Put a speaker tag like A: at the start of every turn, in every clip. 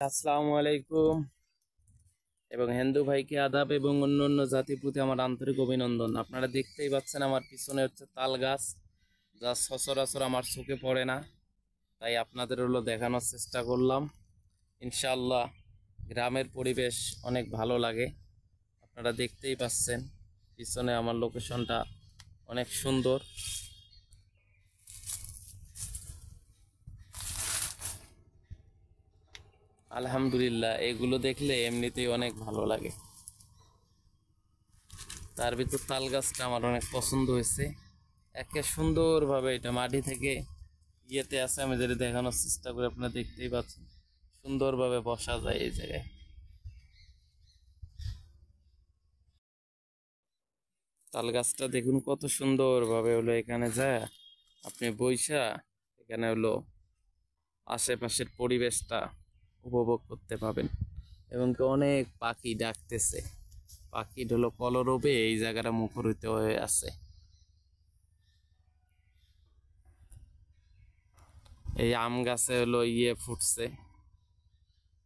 A: আসসালামু আলাইকুম এবং হিন্দু ভাইকে আদাব এবং অন্যান্য জাতির প্রতি আমার আন্তরিক অভিনন্দন। আপনারা দেখতেই পাচ্ছেন আমার পিছনে হচ্ছে তাল গাছ, যা সচরাচর আমার চোখে পড়ে না, তাই আপনাদের হলো দেখানোর চেষ্টা করলাম। ইনশাআল্লাহ গ্রামের পরিবেশ অনেক ভালো লাগে। আপনারা দেখতেই পাচ্ছেন পিছনে আমার লোকেশনটা অনেক সুন্দর। আলহামদুলিল্লাহ, এগুলো দেখলে এমনিতেই অনেক ভালো লাগে। তার ভিতর তাল গাছটা আমার অনেক পছন্দ হয়েছে। একে সুন্দরভাবে এটা মাটি থেকে ইয়েতে আছে, আমি যেটা দেখানোর চেষ্টা করি, আপনারা দেখতেই পাচ্ছেন সুন্দরভাবে বসা যায় এই জায়গায়। তাল গাছটা দেখুন কত সুন্দরভাবে হলো এখানে যায় আপনি বইসা এখানে হলো আশেপাশের পরিবেশটা উপভোগ করতে পাবেন। এবং কি অনেক পাখি ডাকতেছে, পাখি হলো কলরবে এই জায়গাটা মুখরিত হয়ে আছে। এই আম গাছে হলো ফুটছে,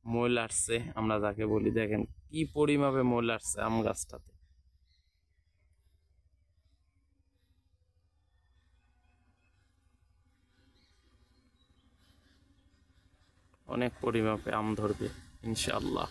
A: মূল আসছে আমরা যাকে বলি, দেখেন কি পরিমাপে মূল আসছে আম গাছটাতে। অনেক পরিমাপে আম ধরবে ইনশাআল্লাহ।